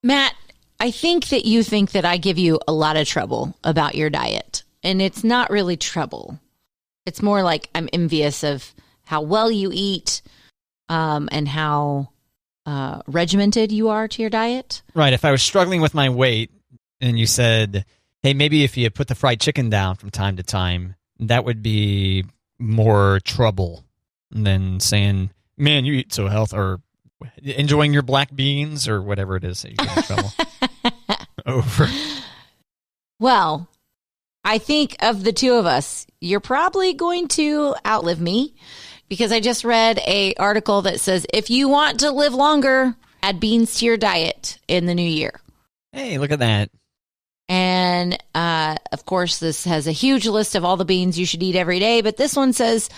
Matt, I think that you think that I give you a lot of trouble about your diet, and it's not really trouble. It's more like I'm envious of how well you eat and how regimented you are to your diet. Right. If I was struggling with my weight and you said, hey, maybe if you put the fried chicken down from time to time, that would be more trouble than saying, man, you eat so healthy, or enjoying your black beans or whatever it is that you get in trouble over. Well, I think of the two of us, you're probably going to outlive me, because I just read an article that says if you want to live longer, add beans to your diet in the new year. Hey, look at that. And, of course, this has a huge list of all the beans you should eat every day. But this one says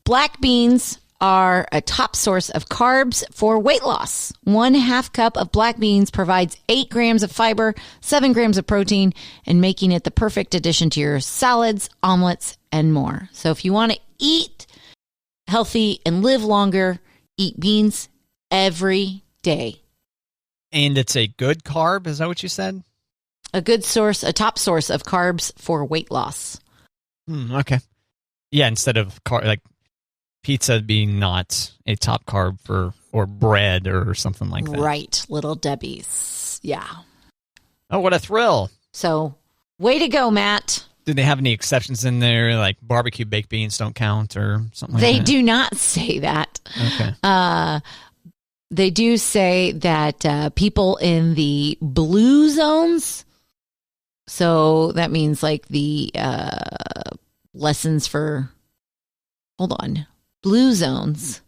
black beans are a top source of carbs for weight loss. 1/2 cup of black beans provides 8 grams of fiber, 7 grams of protein, and making it the perfect addition to your salads, omelets, and more. So if you want to eat healthy and live longer, eat beans every day. And it's a good carb, is that what you said? A good source, a top source of carbs for weight loss. Okay. Yeah, instead of like pizza being not a top carb or bread or something like that. Right, Little Debbie's. Yeah. Oh, what a thrill. So, way to go, Matt. Do they have any exceptions in there, like barbecue baked beans don't count or something like that? They do not say that. Okay. They do say that people in the blue zones, so that means like the lessons for, hold on, blue zones,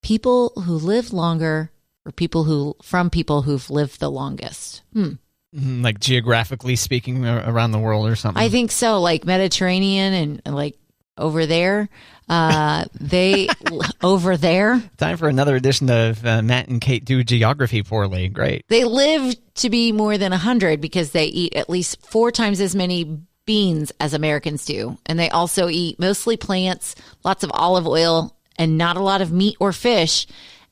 people who live longer, or people who've lived the longest. Like geographically speaking around the world or something? I think so, like Mediterranean and like over there. Over there. Time for another edition of Matt and Kate Do Geography Poorly. Great. They live to be more than 100 because they eat at least 4 times as many beans as Americans do. And they also eat mostly plants, lots of olive oil, and not a lot of meat or fish,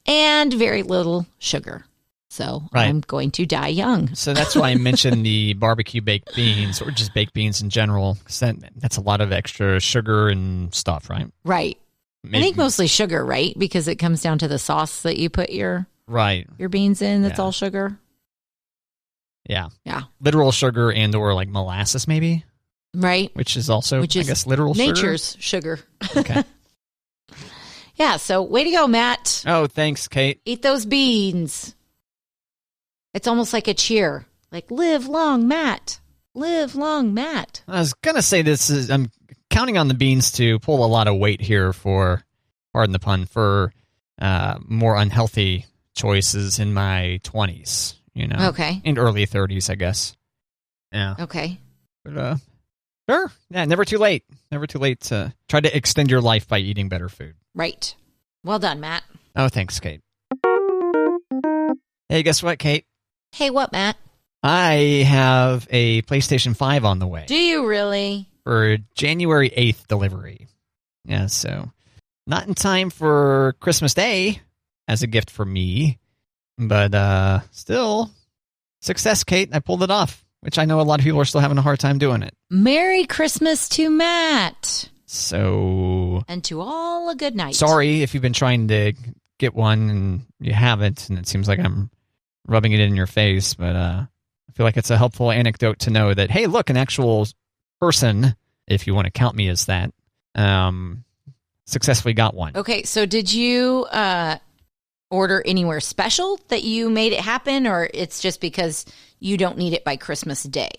and very little sugar. So right. I'm going to die young. So that's why I mentioned the barbecue baked beans, or just baked beans in general. That's a lot of extra sugar and stuff, right? Right. Maybe. I think mostly sugar, right? Because it comes down to the sauce that you put your beans in. That's all sugar. Yeah. Yeah. Literal sugar and or like molasses maybe. Right. Which is also, I guess, literal nature's sugar. Okay. Yeah. So way to go, Matt. Oh, thanks, Kate. Eat those beans. It's almost like a cheer. Like, live long, Matt. Live long, Matt. I was going to say I'm counting on the beans to pull a lot of weight here for, pardon the pun, for more unhealthy choices in my 20s, Okay. And early 30s, I guess. Yeah. Okay. But, sure. Yeah, never too late. Never too late to try to extend your life by eating better food. Right. Well done, Matt. Oh, thanks, Kate. Hey, guess what, Kate? Hey, what, Matt? I have a PlayStation 5 on the way. Do you really? For January 8th delivery. Yeah, so not in time for Christmas Day as a gift for me, but still, success, Kate. I pulled it off, which I know a lot of people are still having a hard time doing it. Merry Christmas to Matt. So... And to all a good night. Sorry if you've been trying to get one and you haven't, and it seems like I'm rubbing it in your face, but I feel like it's a helpful anecdote to know that, hey, look, an actual person, if you want to count me as that, successfully got one. Okay, so did you order anywhere special that you made it happen, or it's just because you don't need it by Christmas Day?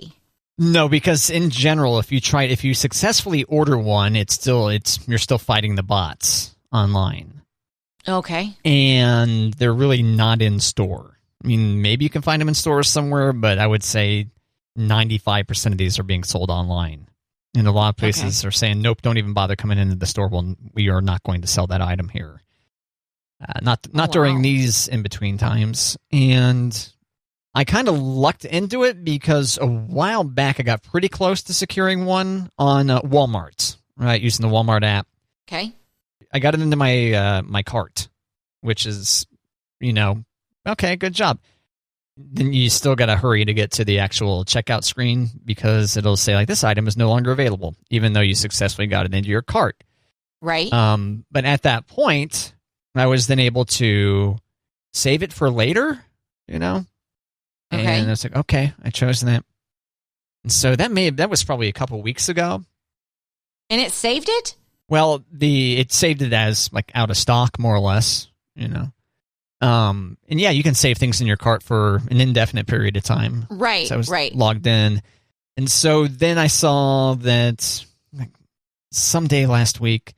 No, because in general, if you successfully order one, you're still fighting the bots online. Okay. And they're really not in store. I mean, maybe you can find them in stores somewhere, but I would say 95% of these are being sold online. And a lot of places are saying, nope, don't even bother coming into the store. Well, we are not going to sell that item here. Not during these in-between times. And I kind of lucked into it because a while back I got pretty close to securing one on Walmart, right, using the Walmart app. Okay. I got it into my cart, which is, okay, good job. Then you still got to hurry to get to the actual checkout screen because it'll say like this item is no longer available, even though you successfully got it into your cart. Right. But at that point, I was then able to save it for later, Okay. And I was like, okay, I chose that. And so that was probably a couple weeks ago. And it saved it? Well, it saved it as like out of stock, more or less, And yeah, you can save things in your cart for an indefinite period of time. Right, so I was right. logged in. And so then I saw that like, someday last week,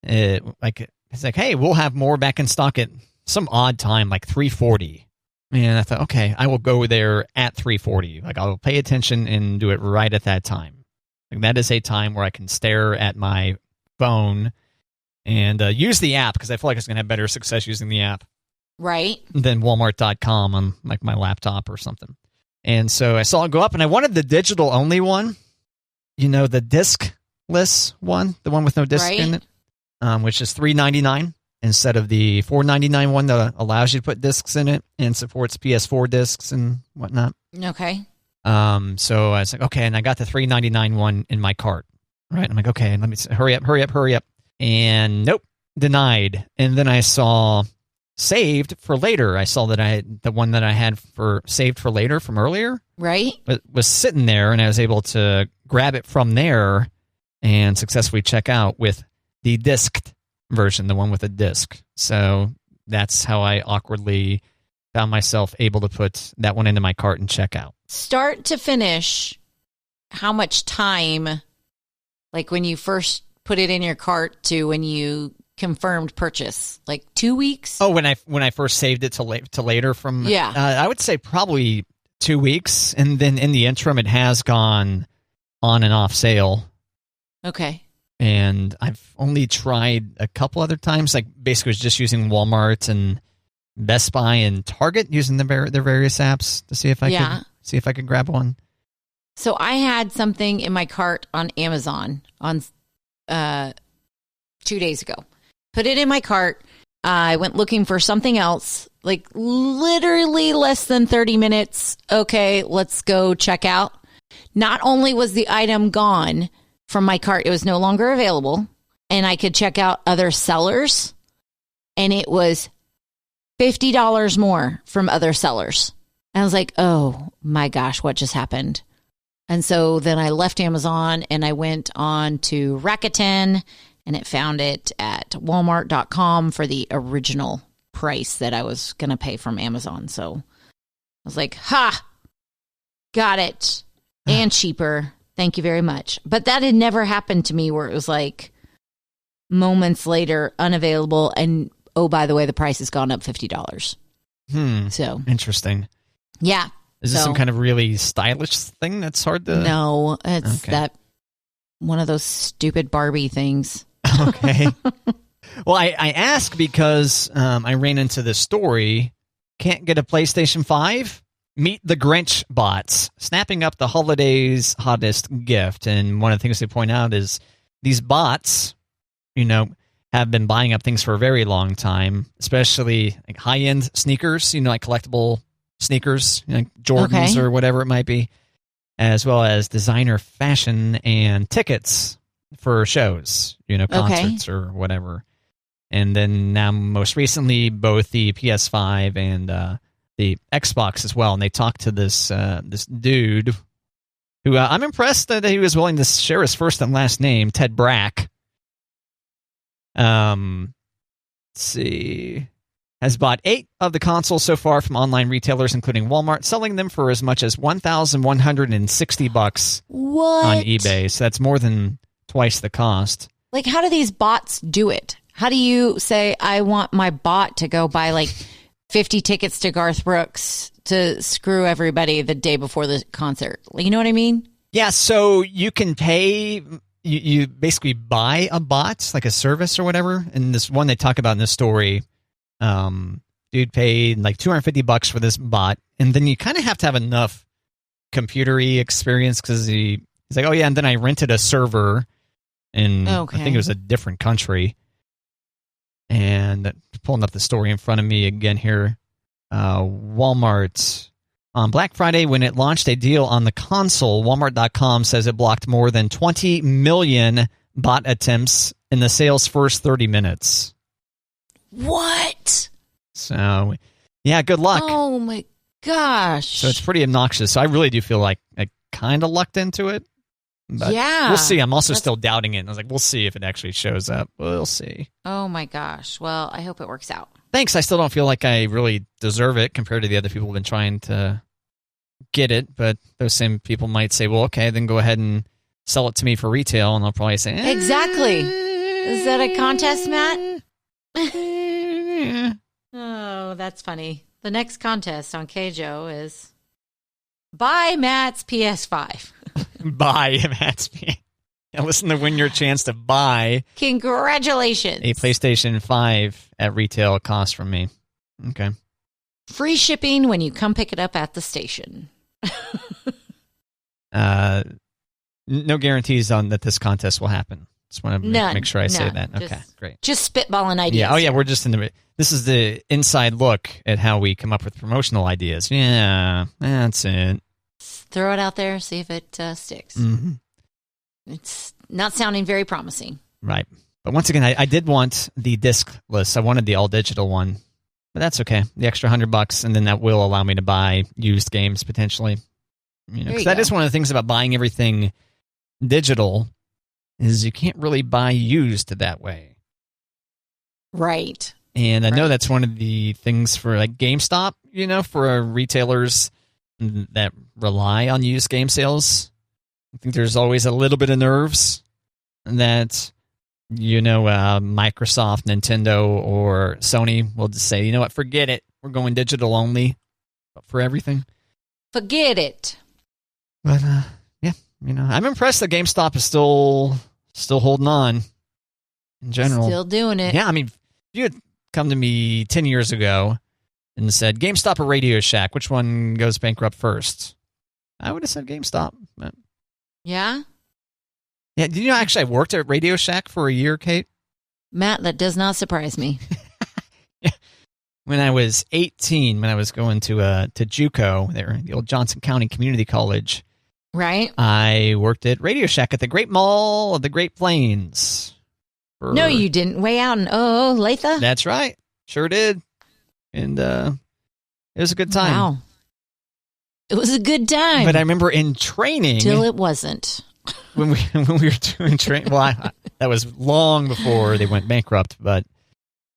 it's like, hey, we'll have more back in stock at some odd time, like 3:40. And I thought, okay, I will go there at 3:40. Like I'll pay attention and do it right at that time. Like that is a time where I can stare at my phone and use the app because I feel like it's going to have better success using the app. Right. Than Walmart.com on like my laptop or something. And so I saw it go up and I wanted the digital only one, the disc-less one, the one with no disc in it, which is $3.99 instead of the $4.99 one that allows you to put discs in it and supports PS4 discs and whatnot. Okay. So I was like, okay, and I got the $3.99 one in my cart. Right. I'm like, okay, let me hurry up. And nope, denied. And then I saw saved for later. I saw that the one that I had for saved for later from earlier, right, was sitting there, and I was able to grab it from there and successfully check out with the disc version, the one with a disc. So that's how I awkwardly found myself able to put that one into my cart and check out. Start to finish, how much time, like when you first put it in your cart to when you confirmed purchase, like 2 weeks? Oh, when I first saved it to later from I would say probably 2 weeks, and then in the interim it has gone on and off sale. Okay. And I've only tried a couple other times, like basically was just using Walmart and Best Buy and Target using their various apps to see if I could grab one. So I had something in my cart on Amazon on 2 days ago. Put it in my cart. I went looking for something else, like literally less than 30 minutes. Okay, let's go check out. Not only was the item gone from my cart, it was no longer available, and I could check out other sellers, and it was $50 more from other sellers. And I was like, oh my gosh, what just happened? And so then I left Amazon and I went on to Rakuten, and it found it at walmart.com for the original price that I was going to pay from Amazon. So I was like, ha, got it. And cheaper. Thank you very much. But that had never happened to me where it was like moments later, unavailable. And oh, by the way, the price has gone up $50. So interesting. Yeah. Is this some kind of really stylish thing that's hard to... No, it's that one of those stupid Barbie things. Okay. Well, I ask because I ran into this story. Can't get a PlayStation 5? Meet the Grinch bots, snapping up the holidays' hottest gift. And one of the things they point out is these bots, have been buying up things for a very long time, especially like high-end sneakers, like collectible sneakers, Jordans or whatever it might be, as well as designer fashion and tickets for shows, concerts or whatever. And then now most recently, both the PS5 and the Xbox as well. And they talked to this dude who I'm impressed that he was willing to share his first and last name, Ted Brack. Let's see. Has bought 8 of the consoles so far from online retailers, including Walmart, selling them for as much as $1,160 on eBay. So that's more than twice the cost. Like, how do these bots do it? How do you say, I want my bot to go buy like 50 tickets to Garth Brooks to screw everybody the day before the concert? You know what I mean? Yeah. So you can pay, you basically buy a bot, like a service or whatever. And this one they talk about in this story, dude paid like $250 for this bot. And then you kind of have to have enough computery experience because he's like, oh yeah. And then I rented a server in, I think it was a different country. And pulling up the story in front of me again here. Walmart. On Black Friday, when it launched a deal on the console, Walmart.com says it blocked more than 20 million bot attempts in the sale's first 30 minutes. What? So, yeah, good luck. Oh, my gosh. So it's pretty obnoxious. So I really do feel like I kind of lucked into it. But yeah. We'll see. I'm also still doubting it. I was like, we'll see if it actually shows up. We'll see. Oh, my gosh. Well, I hope it works out. Thanks. I still don't feel like I really deserve it compared to the other people who've been trying to get it. But those same people might say, well, okay, then go ahead and sell it to me for retail. And I'll probably say, Exactly. Is that a contest, Matt? Oh, that's funny. The next contest on KJO is buy Matt's PS5. Buy Matt's PS5. And listen to win your chance to buy Congratulations. a PlayStation 5 at retail cost from me. Okay. Free shipping when you come pick it up at the station. No guarantees on that this contest will happen. Just want to make sure I say that. Okay, great. Just spitballing ideas. Yeah. Oh, yeah. We're just in the. This is the inside look at how we come up with promotional ideas. Yeah, that's it. Throw it out there, see if it sticks. Mm-hmm. It's not sounding very promising. Right. But once again, I did want the discless. I wanted the all digital one, but that's okay. The extra $100, and then that will allow me to buy used games potentially. Because that is one of the things about buying everything digital is you can't really buy used that way. Right. And I know that's one of the things for like GameStop, for retailers that rely on used game sales. I think there's always a little bit of nerves that, Microsoft, Nintendo, or Sony will just say, you know what, forget it. We're going digital only for everything. Forget it. But, yeah, I'm impressed that GameStop is still holding on in general. Still doing it. Yeah, I mean, if you had come to me 10 years ago and said, GameStop or Radio Shack, which one goes bankrupt first? I would have said GameStop. But... Yeah? Yeah, did you know actually I worked at Radio Shack for a year, Kate? Matt, that does not surprise me. Yeah. When I was 18, when I was going to JUCO, there, the old Johnson County Community College, right? I worked at Radio Shack at the Great Mall of the Great Plains. No, you didn't. Way out in Latha? That's right. Sure did. And it was a good time. Wow. It was a good time. But I remember in training... Till it wasn't. When we were doing training... Well, that was long before they went bankrupt, but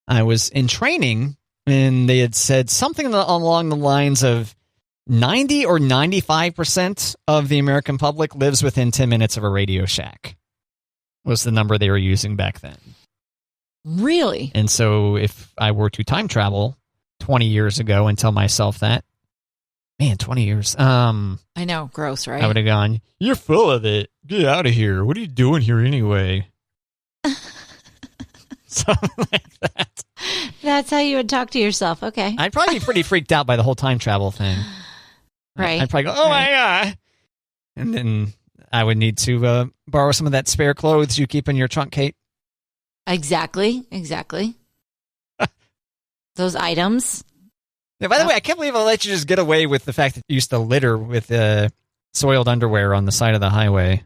I was in training, and they had said something along the lines of 90 or 95% of the American public lives within 10 minutes of a Radio Shack. Was the number they were using back then. Really? And so if I were to time travel 20 years ago and tell myself that, man, 20 years. I know, gross, right? I would have gone, you're full of it. Get out of here. What are you doing here anyway? Something like that. That's how you would talk to yourself. Okay. I'd probably be pretty freaked out by the whole time travel thing. Right. I'd probably go, oh my God. And then I would need to borrow some of that spare clothes you keep in your trunk, Kate. Exactly. Those items. Now, by the way, I can't believe I let you just get away with the fact that you used to litter with soiled underwear on the side of the highway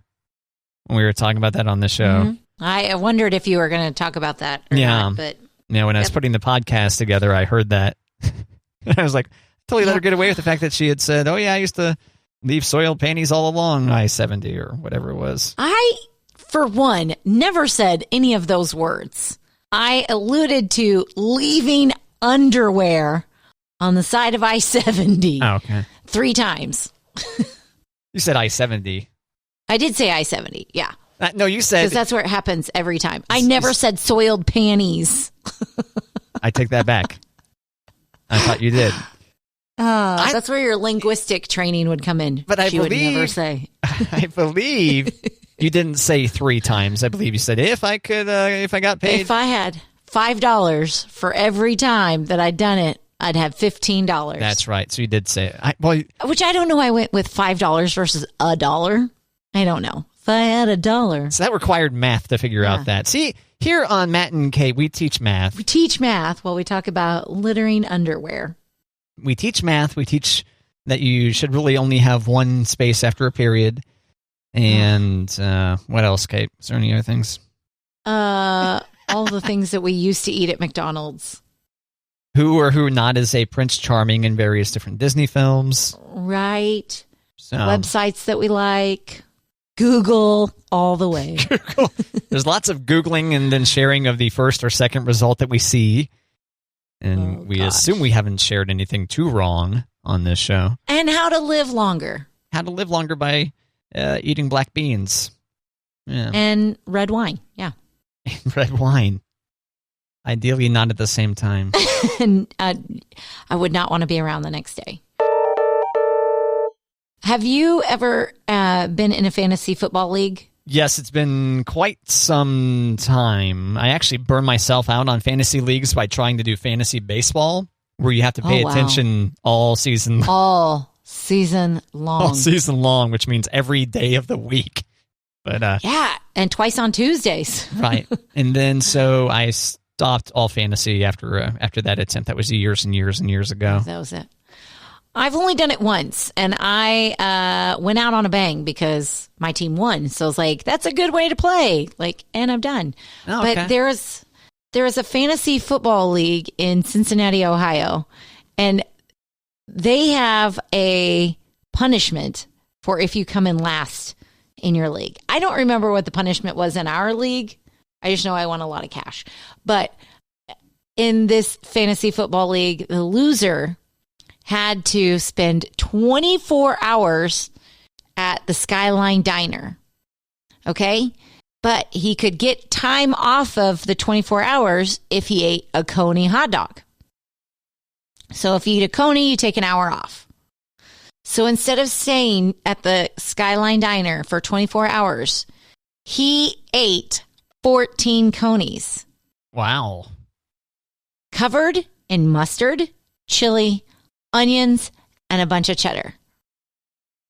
when we were talking about that on the show. Mm-hmm. I wondered if you were going to talk about that or not. But when I was putting the podcast together, I heard that. I was like, totally let her get away with the fact that she had said, oh, yeah, I used to leave soiled panties all along I-70 or whatever it was. I, for one, never said any of those words. I alluded to leaving underwear on the side of I-70. Oh, okay. 3 times. You said I-70. I did say I-70, yeah. No, you said... Because that's where it happens every time. I never said soiled panties. I take that back. I thought you did. That's where your linguistic training would come in. But she would never say. I believe you didn't say 3 times. I believe you said, if I got paid. If I had $5 for every time that I'd done it, I'd have $15. That's right. So you did say it. Which I don't know. I went with $5 versus $1. I don't know. If I had $1. So that required math to figure out that. See, here on Matt and Kate, we teach math. We teach math while we talk about littering underwear. we teach math. We teach that you should really only have one space after a period. And what else, Kate? Is there any other things? All the things that we used to eat at McDonald's. Who or who not is a Prince Charming in various different Disney films. Right. So, websites that we like. Google all the way. Google. There's lots of Googling and then sharing of the first or second result that we see. And we assume we haven't shared anything too wrong on this show. And how to live longer. How to live longer by eating black beans. Yeah. And red wine. Yeah. Red wine. Ideally not at the same time. And I would not want to be around the next day. Have you ever been in a fantasy football league? Yes, it's been quite some time. I actually burned myself out on fantasy leagues by trying to do fantasy baseball, where you have to pay attention all season. All season long. All season long, which means every day of the week. But yeah, and twice on Tuesdays. Right. And then so I stopped all fantasy after that attempt. That was years and years and years ago. That was it. I've only done it once, and I went out on a bang because my team won. So I was like, that's a good way to play. And I'm done. Oh, okay. But there is a fantasy football league in Cincinnati, Ohio, and they have a punishment for if you come in last in your league. I don't remember what the punishment was in our league. I just know I won a lot of cash. But in this fantasy football league, the loser had to spend 24 hours at the Skyline Diner. Okay? But he could get time off of the 24 hours if he ate a Coney hot dog. So if you eat a Coney, you take an hour off. So instead of staying at the Skyline Diner for 24 hours, he ate 14 Conies. Wow. Covered in mustard, chili, onions, and a bunch of cheddar.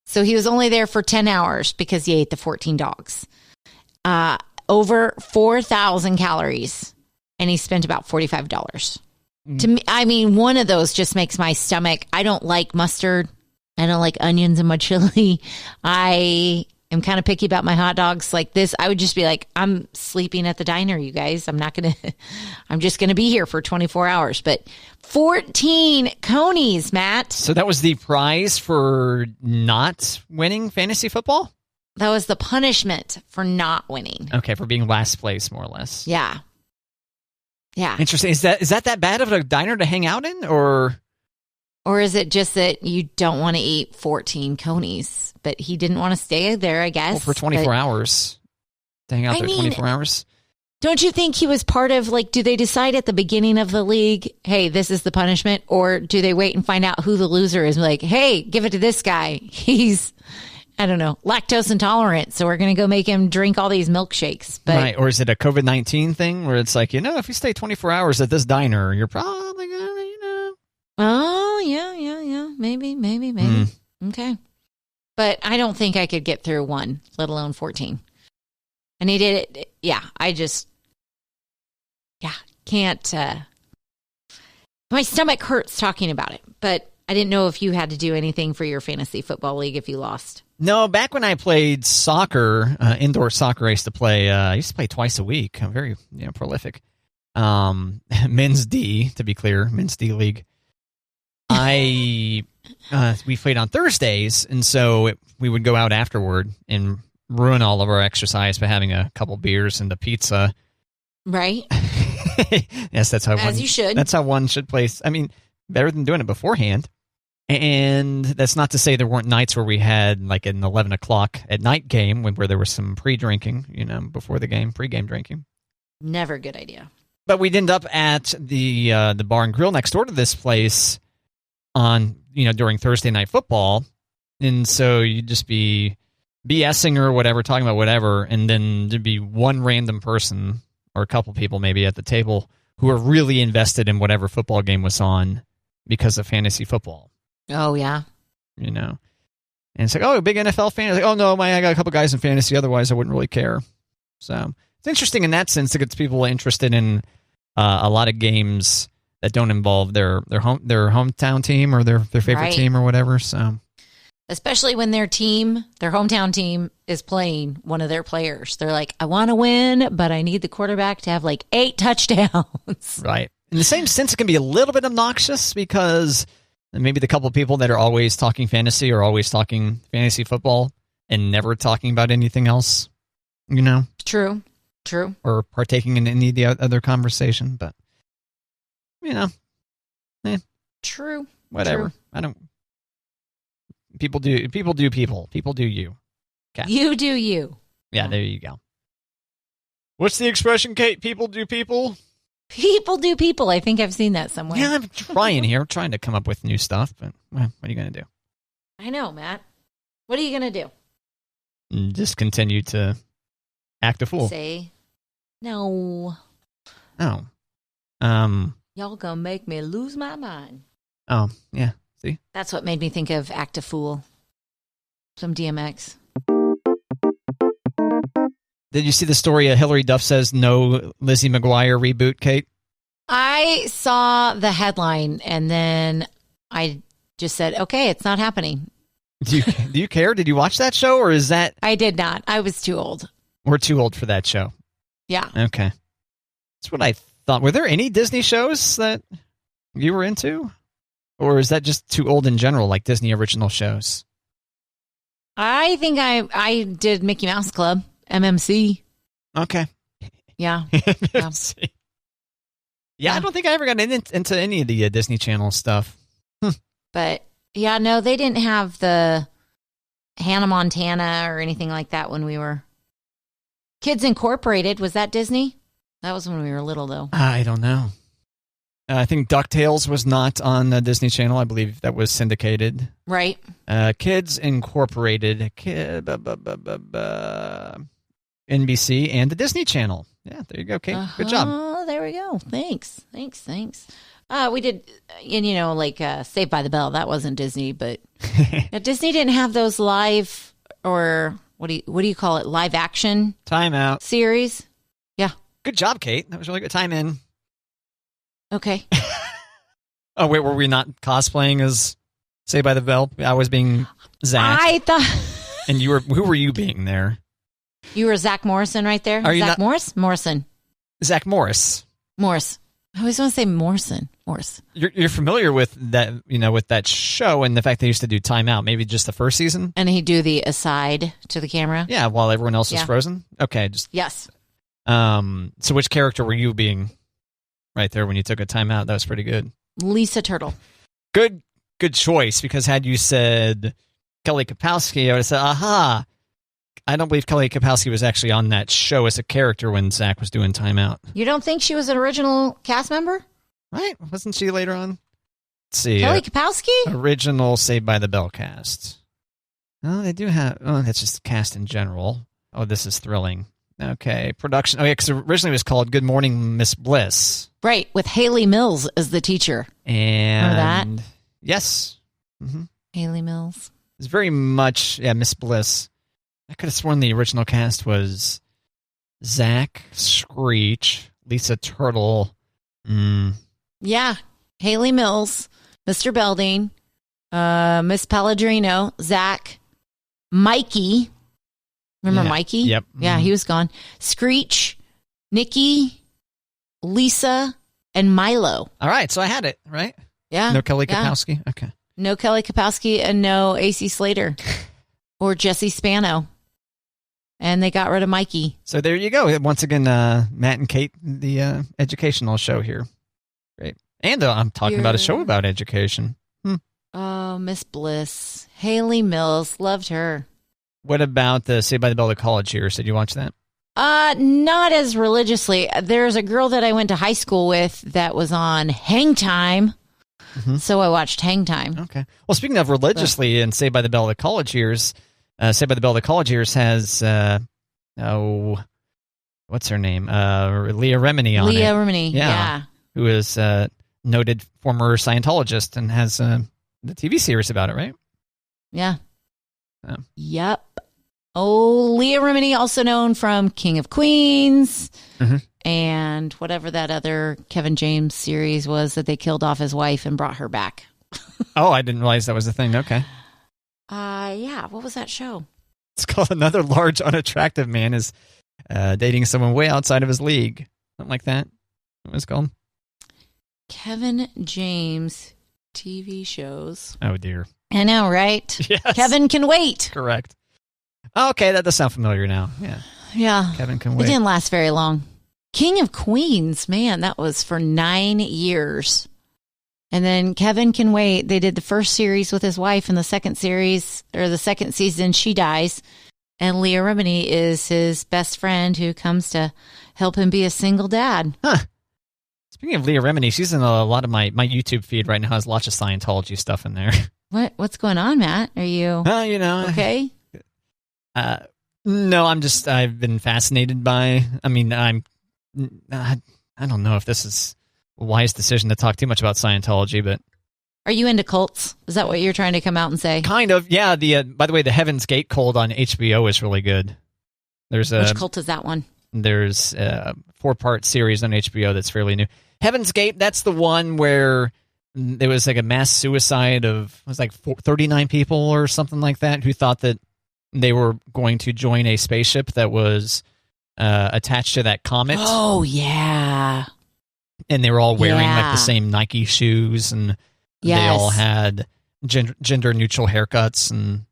So he was only there for 10 hours because he ate the 14 dogs. Over 4,000 calories, and he spent about $45. To me, I mean, one of those just makes my stomach. I don't like mustard. I don't like onions in my chili. I am kind of picky about my hot dogs. Like this, I would just be like, I'm sleeping at the diner, you guys. I'm just going to be here for 24 hours. But 14 Conies, Matt. So that was the prize for not winning fantasy football? That was the punishment for not winning. Okay, for being last place, more or less. Yeah. Yeah. Interesting. Is that bad of a diner to hang out in, or is it just that you don't want to eat 14 Conies? But he didn't want to stay there, I guess. Well, for 24 hours. To hang out there 24 hours? Don't you think he was part of, do they decide at the beginning of the league, hey, this is the punishment? Or do they wait and find out who the loser is? Like, hey, give it to this guy. He's, I don't know, lactose intolerant. So we're going to go make him drink all these milkshakes. But, right. Or is it a COVID-19 thing where it's like, if you stay 24 hours at this diner, you're probably going to, Oh, yeah. Maybe. Okay. But I don't think I could get through one, let alone 14. And he did it. Yeah, I just, can't. My stomach hurts talking about it. But I didn't know if you had to do anything for your fantasy football league if you lost. No, back when I played soccer, indoor soccer, I used to play twice a week. I'm very prolific. Men's D, to be clear, men's D league. We played on Thursdays, and so we would go out afterward and ruin all of our exercise by having a couple beers and the pizza. Right. Yes, that's how you should. That's how one should play. I mean, better than doing it beforehand. And that's not to say there weren't nights where we had like an 11 o'clock at night game where there was some pre-drinking, before the game, pre-game drinking. Never a good idea. But we'd end up at the bar and grill next door to this place on, during Thursday night football. And so you'd just be BSing or whatever, talking about whatever, and then there'd be one random person or a couple people maybe at the table who are really invested in whatever football game was on because of fantasy football. Oh, yeah. And it's like, oh, big NFL fan. It's like, oh, no, I got a couple guys in fantasy. Otherwise, I wouldn't really care. So it's interesting in that sense. It gets people interested in a lot of games that don't involve their hometown team or their favorite team or whatever. So, especially when their hometown team is playing one of their players, they're like, I want to win, but I need the quarterback to have like 8 touchdowns. Right. In the same sense, it can be a little bit obnoxious because maybe the couple of people that are always talking fantasy or always talking fantasy football and never talking about anything else, True. Or partaking in any of the other conversation, but, True. Whatever. True. I don't. People do people. People do you. Okay. You do you. Yeah, there you go. What's the expression, Kate? People do people? People do people. I think I've seen that somewhere. Yeah, I'm trying here. I'm trying to come up with new stuff, but what are you going to do? I know, Matt. What are you going to do? Just continue to act a fool. Say, no. Oh. Y'all gonna make me lose my mind. Oh, yeah. See? That's what made me think of Act a Fool. Some DMX. Did you see the story of Hillary Duff says no Lizzie McGuire reboot, Kate? I saw the headline and then I just said, okay, it's not happening. Do you care? Did you watch that show or is that... I did not. I was too old. We're too old for that show. Yeah. Okay. That's what I thought. Were there any Disney shows that you were into? Or is that just too old in general, like Disney original shows? I think I did Mickey Mouse Club, MMC. Okay. Yeah. MMC. Yeah, I don't think I ever got into any of the Disney Channel stuff. But, yeah, no, they didn't have the Hannah Montana or anything like that when we were... Kids Incorporated, was that Disney? That was when we were little, though. I don't know. I think DuckTales was not on Disney Channel. I believe that was syndicated. Right. Kids Incorporated, NBC, and the Disney Channel. Yeah, there you go, Kate. Good job. Oh, there we go. Thanks. We did, like Saved by the Bell. That wasn't Disney, but Disney didn't have those live or what do you call it? Live action Timeout series. Yeah. Good job, Kate. That was really good. Time in. Okay. Oh, wait, were we not cosplaying as Saved by the Bell? I was being Zach. I thought. And who were you being there? You were Zach Morrison right there? Are you Zach Morris? Morrison. Zach Morris. Morris. I always want to say Morrison. Morris. You're familiar with that, with that show and the fact they used to do Time Out, maybe just the first season? And he'd do the aside to the camera? Yeah, while everyone else was frozen? Okay. Yes. So which character were you being right there when you took a time out? That was pretty good. Lisa Turtle. Good choice, because had you said Kelly Kapowski, I would have said, aha. I don't believe Kelly Kapowski was actually on that show as a character when Zach was doing Time Out. You don't think she was an original cast member? Right. Wasn't she later on? Let's see. Kelly Kapowski? Original Saved by the Bell cast. Oh, they do have... Oh, that's just cast in general. Oh, this is thrilling. Okay, production. Oh, yeah, because originally it was called Good Morning, Miss Bliss. Right, with Haley Mills as the teacher. And remember that? Yes. Mm-hmm. Haley Mills. It's very much, Miss Bliss. I could have sworn the original cast was Zach, Screech, Lisa Turtle. Yeah, Haley Mills, Mr. Belding, Miss Pellegrino, Zach, Mikey. Remember Mikey? Yep. Yeah, he was gone. Screech, Nikki, Lisa, and Milo. All right, so I had it, right? Yeah. No Kelly Kapowski? Okay. No Kelly Kapowski and no AC Slater or Jesse Spano. And they got rid of Mikey. So there you go. Once again, Matt and Kate, the educational show here. Great. And I'm talking about a show about education. Oh, Miss Bliss. Haley Mills. Loved her. What about the Saved by the Bell, the college years? Did you watch that? Not as religiously. There's a girl that I went to high school with that was on Hang Time. Mm-hmm. So I watched Hang Time. Okay. Well, speaking of religiously and Saved by the Bell, the college years, Saved by the Bell, the college years has, what's her name? Leah Remini on it. Leah Remini, yeah. Who is a noted former Scientologist and has the TV series about it, right? Yeah. Yep. Oh, Leah Remini, also known from King of Queens and whatever that other Kevin James series was that they killed off his wife and brought her back. Oh, I didn't realize that was a thing. Okay. Yeah. What was that show? It's called Another Large Unattractive Man is Dating Someone Way Outside of His League. Something like that. What was it called? Kevin James TV shows. Oh, dear. I know, right? Yes. Kevin Can Wait. Correct. Okay, that does sound familiar now. Yeah. Yeah. Kevin Can It Wait. didn't last very long. King of Queens, man, that was for 9 years. And then Kevin Can Wait, they did the first series with his wife, and the second series, or the second season, she dies. And Leah Remini is his best friend who comes to help him be a single dad. Huh. Speaking of Leah Remini, she's in a lot of my YouTube feed right now. Has lots of Scientology stuff in there. What's going on, Matt? Are you okay? No, I've been fascinated by, I don't know if this is a wise decision to talk too much about Scientology, but. Are you into cults? Is that what you're trying to come out and say? Kind of, yeah. By the way, the Heaven's Gate cult on HBO is really good. Which cult is that one? There's a 4-part series on HBO that's fairly new. Heaven's Gate, that's the one where there was like a mass suicide of, it was like 39 people or something like that who thought that they were going to join a spaceship that was attached to that comet. Oh, yeah. And they were all wearing like the same Nike shoes, and they all had gender-neutral haircuts and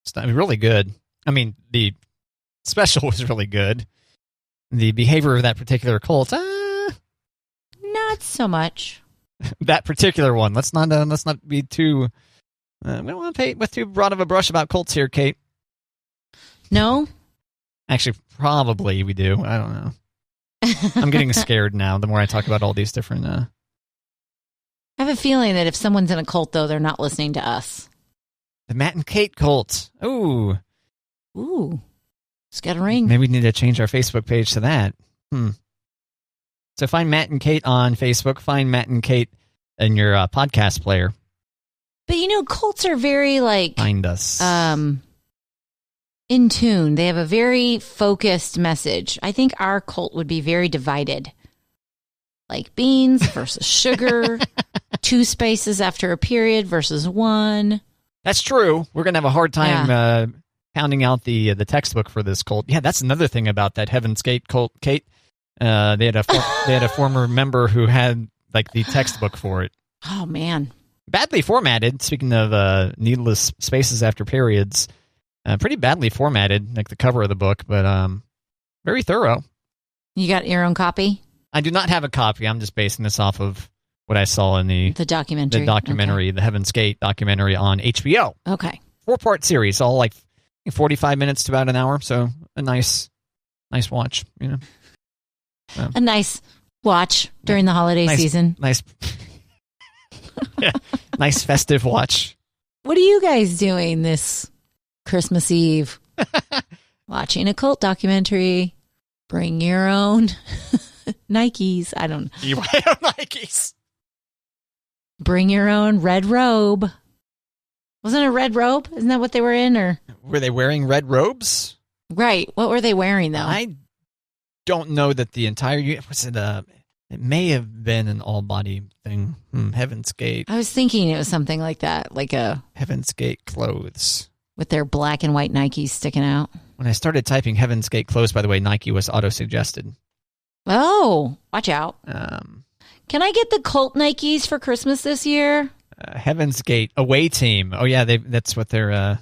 stuff. Really good. The special was really good. The behavior of that particular cult, not so much. That particular one. Let's not be too. We don't want to paint with too broad of a brush about cults here, Kate. No? Actually, probably we do. I don't know. I'm getting scared now the more I talk about all these different... I have a feeling that if someone's in a cult, though, they're not listening to us. The Matt and Kate cult. Ooh. It's got a ring. Maybe we need to change our Facebook page to that. So find Matt and Kate on Facebook. Find Matt and Kate in your podcast player. But, cults are very, find us. In tune. They have a very focused message. I think our cult would be very divided. Like beans versus sugar, 2 spaces after a period versus 1. That's true. We're going to have a hard time pounding out the textbook for this cult. Yeah, that's another thing about that Heaven's Gate cult, Kate. They had a former member who had the textbook for it. Oh, man. Badly formatted. Speaking of needless spaces after periods. Pretty badly formatted, like the cover of the book, but very thorough. You got your own copy? I do not have a copy. I'm just basing this off of what I saw in the documentary. Okay. The Heaven's Gate documentary on HBO. Okay. 4-part series, all 45 minutes to about an hour, so a nice watch, A nice watch during the holiday season. Nice, nice festive watch. What are you guys doing this Christmas Eve? Watching a cult documentary. Bring your own Nikes. I don't know. You wear Nikes. Bring your own red robe. Wasn't it a red robe? Isn't that what they were in? Or were they wearing red robes? Right. What were they wearing, though? I don't know that the entire... it may have been an all-body thing. Heaven's Gate. I was thinking it was something like that. Like a... Heaven's Gate clothes. With their black and white Nikes sticking out. When I started typing Heaven's Gate clothes, by the way, Nike was auto-suggested. Oh, watch out. Can I get the cult Nikes for Christmas this year? Heaven's Gate away team. Oh, yeah, that's what their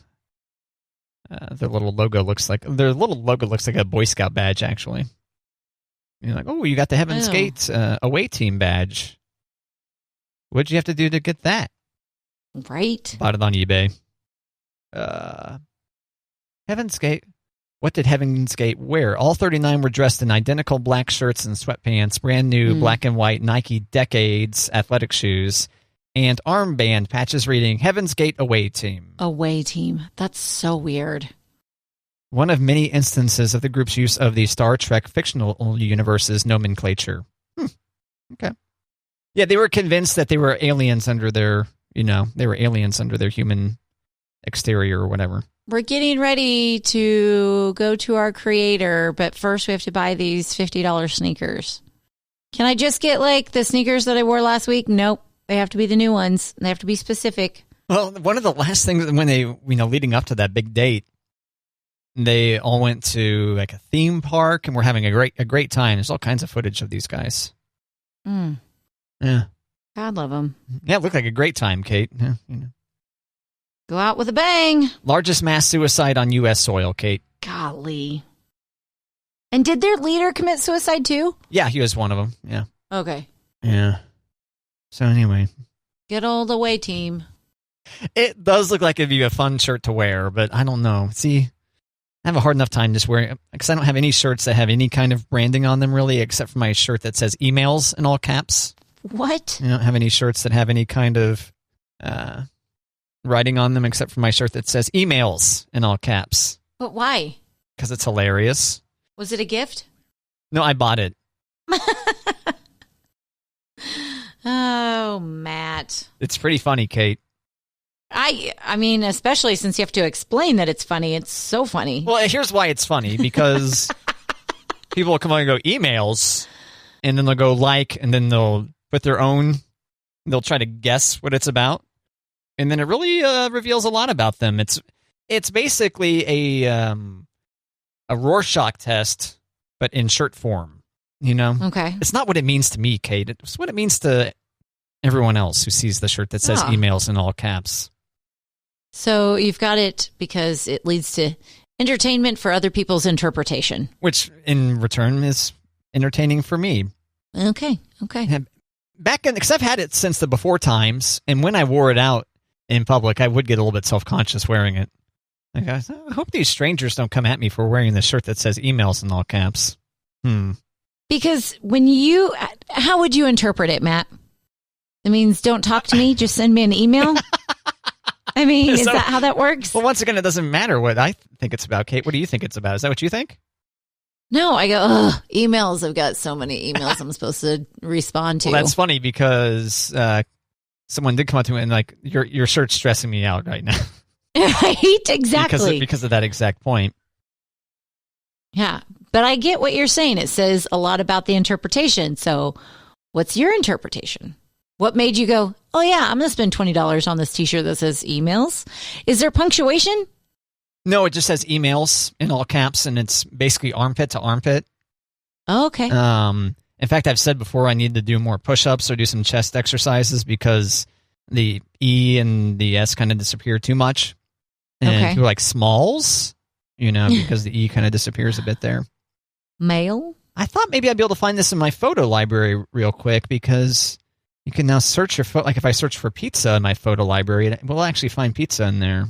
little logo looks like. Their little logo looks like a Boy Scout badge, actually. You're like, oh, you got the Heaven's Gate away team badge. What'd you have to do to get that? Right. Bought it on eBay. Heaven's Gate. What did Heaven's Gate wear? All 39 were dressed in identical black shirts and sweatpants, brand new black and white Nike Decades athletic shoes, and armband patches reading Heaven's Gate Away Team. Away Team. That's so weird. One of many instances of the group's use of the Star Trek fictional universe's nomenclature. Okay. Yeah, they were convinced that they were aliens under their, human exterior or whatever. We're getting ready to go to our creator, but first we have to buy these $50 sneakers. Can I just get like the sneakers that I wore last week? Nope. They have to be the new ones. They have to be specific. Well, one of the last things when they, leading up to that big date, they all went to like a theme park and we're having a great time. There's all kinds of footage of these guys. Yeah. God love them. Yeah, it looked like a great time, Kate. Yeah, Go out with a bang. Largest mass suicide on U.S. soil, Kate. Golly. And did their leader commit suicide too? Yeah, he was one of them. Yeah. Okay. Yeah. So anyway. Good old away team. It does look like it'd be a fun shirt to wear, but I don't know. See, I have a hard enough time just wearing it because I don't have any shirts that have any kind of branding on them really, except for my shirt that says emails in all caps. What? I don't have any shirts that have any kind of writing on them except for my shirt that says emails in all caps. But why? Because it's hilarious. Was it a gift? No, I bought it. Oh, Matt. It's pretty funny, Kate. I mean, especially since you have to explain that it's funny. It's so funny. Well, here's why it's funny, because people will come on and go, emails, and then they'll go like, and then they'll put their own, they'll try to guess what it's about. And then it really reveals a lot about them. It's basically a Rorschach test, but in shirt form, you know? Okay. It's not what it means to me, Kate. It's what it means to everyone else who sees the shirt that says emails in all caps. So you've got it because it leads to entertainment for other people's interpretation. Which, in return, is entertaining for me. Okay. Back in, because I've had it since the before times, and when I wore it out in public, I would get a little bit self-conscious wearing it. Like, I hope these strangers don't come at me for wearing the shirt that says emails in all caps. Because how would you interpret it, Matt? It means don't talk to me, just send me an email? I mean, is that how that works? Well, once again, it doesn't matter what I think it's about, Kate. What do you think it's about? Is that what you think? No, I go, emails. I've got so many emails I'm supposed to respond to. Well, that's funny because someone did come up to me and like, your shirt's stressing me out right now. Right? Exactly. Because of that exact point. Yeah. But I get what you're saying. It says a lot about the interpretation. So what's your interpretation? What made you go, oh, yeah, I'm going to spend $20 on this T-shirt that says emails? Is there punctuation? No, it just says emails in all caps, and it's basically armpit to armpit. Oh, okay. In fact, I've said before I need to do more push-ups or do some chest exercises because the E and the S kind of disappear too much. And like smalls, because the E kind of disappears a bit there. Male? I thought maybe I'd be able to find this in my photo library real quick because you can now search your photo. Like if I search for pizza in my photo library, it will actually find pizza in there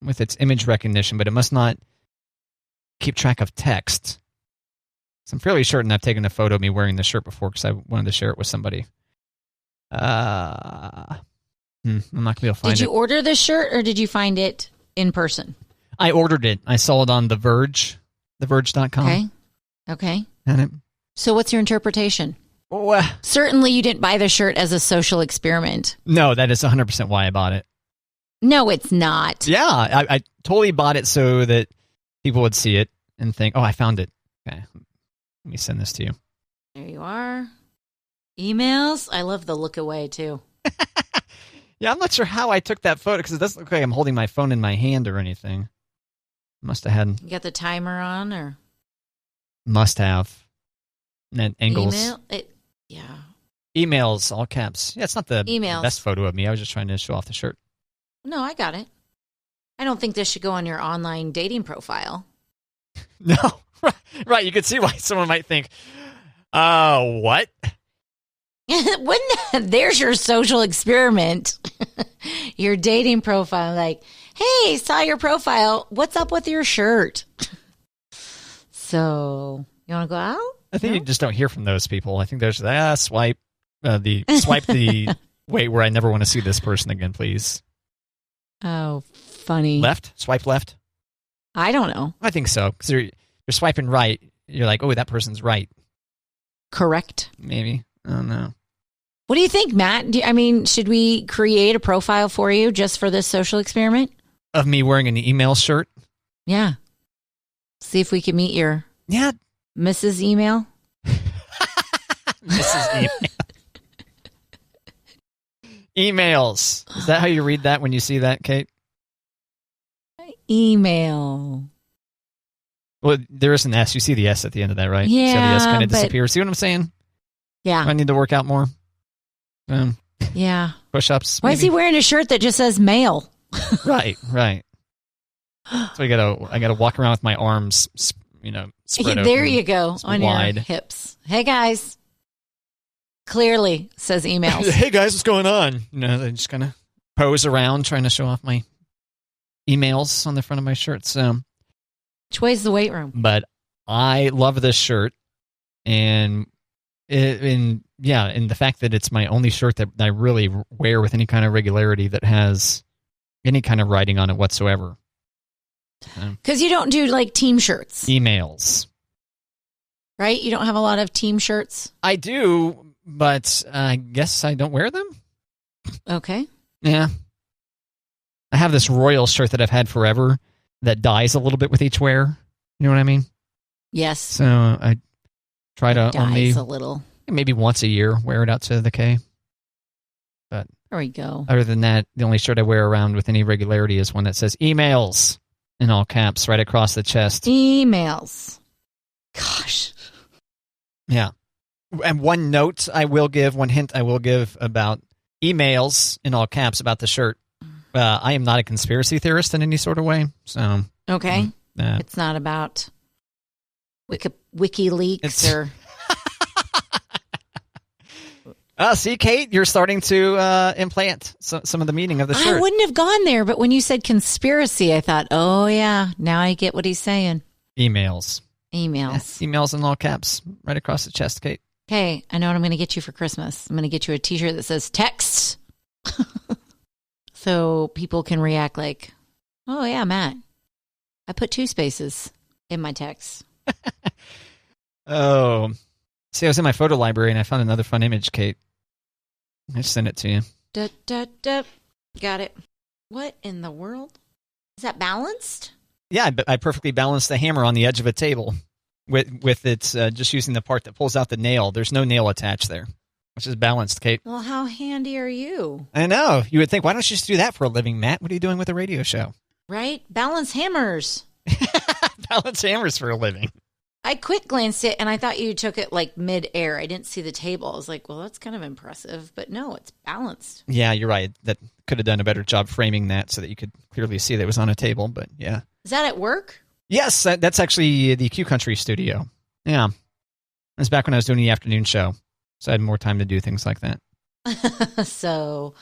with its image recognition, but it must not keep track of text. So I'm fairly certain I've taken a photo of me wearing the shirt before because I wanted to share it with somebody. I'm not going to be able to find it. Did you order this shirt or did you find it in person? I ordered it. I saw it on The Verge, theverge.com. Okay. And it, so what's your interpretation? Certainly you didn't buy the shirt as a social experiment. No, that is 100% why I bought it. No, it's not. Yeah, I totally bought it so that people would see it and think, oh, I found it. Okay, let me send this to you. There you are. Emails. I love the look away, too. Yeah, I'm not sure how I took that photo because it doesn't look like I'm holding my phone in my hand or anything. Must have had. You got the timer on, or? Must have. And angles. Email? Yeah. Emails, all caps. Yeah, it's not the Emails. Best photo of me. I was just trying to show off the shirt. No, I got it. I don't think this should go on your online dating profile. No. Right. You could see why someone might think, what? There's your social experiment. Your dating profile. Like, hey, saw your profile. What's up with your shirt? So, you want to go out? I think you just don't hear from those people. I think there's swipe the way where I never want to see this person again, please. Oh, funny. Left? Swipe left? I don't know. I think so. Because you're swiping right. You're like, oh, that person's right. Correct. Maybe. I don't know. What do you think, Matt? Should we create a profile for you just for this social experiment? Of me wearing an email shirt? Yeah. See if we can meet your Mrs. Email. Mrs. Email. Emails. Is that how you read that when you see that, Kate? Email. Well, there is an S. You see the S at the end of that, right? Yeah. So the S kind of disappears. See what I'm saying? Yeah. I need to work out more. Yeah. Push-ups. Why is he wearing a shirt that just says mail? Right. So I gotta walk around with my arms, spread open. There you go, on wide. Your hips. Hey, guys. Clearly says emails. Hey, guys, what's going on? They just kind of pose around trying to show off my emails on the front of my shirt. So, which way's the weight room? But I love this shirt, and the fact that it's my only shirt that I really wear with any kind of regularity that has any kind of writing on it whatsoever. Because you don't do like team shirts. Emails. Right? You don't have a lot of team shirts? I do, but I guess I don't wear them. Okay. Yeah. I have this Royal shirt that I've had forever that dies a little bit with each wear. You know what I mean? Yes. So I try to only a little. Maybe once a year wear it out to the K. But there we go. Other than that, the only shirt I wear around with any regularity is one that says emails in all caps right across the chest. Emails. Gosh. Yeah. And one hint I will give about emails in all caps about the shirt. I am not a conspiracy theorist in any sort of way. So okay. It's not about WikiLeaks or... See, Kate, you're starting to implant some of the meaning of the shirt. I wouldn't have gone there, but when you said conspiracy, I thought, oh, yeah, now I get what he's saying. Emails. Emails. Yeah, emails in all caps, right across the chest, Kate. Okay, I know what I'm going to get you for Christmas. I'm going to get you a T-shirt that says text. So people can react like, oh, yeah, Matt, I put 2 spaces in my text. Oh. See, I was in my photo library and I found another fun image, Kate. I just sent it to you. Got it. What in the world? Is that balanced? Yeah, I perfectly balanced the hammer on the edge of a table with its just using the part that pulls out the nail. There's no nail attached there, which is balanced, Kate. Well, how handy are you? I know. You would think, why don't you just do that for a living, Matt? What are you doing with a radio show? Right? Balance hammers. Balance hammers for a living. I quick glanced it, and I thought you took it like mid-air. I didn't see the table. I was like, well, that's kind of impressive. But no, it's balanced. Yeah, you're right. That could have done a better job framing that so that you could clearly see that it was on a table. But yeah. Is that at work? Yes, that's actually the Q Country studio. Yeah. It was back when I was doing the afternoon show. So I had more time to do things like that. So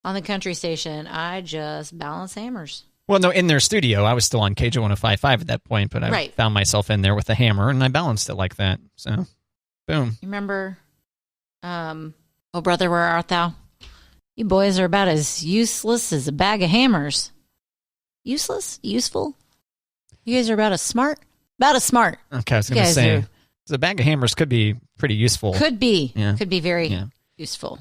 on the country station, I just balance hammers. Well, no, in their studio. I was still on KJ 105.5 at that point, but I found myself in there with a hammer, and I balanced it like that. So, boom. You remember, oh, brother, where art thou? You boys are about as useless as a bag of hammers. Useless? Useful? You guys are about as smart? About as smart. Okay, I was going to say, the bag of hammers could be pretty useful. Could be. Yeah. Could be very useful.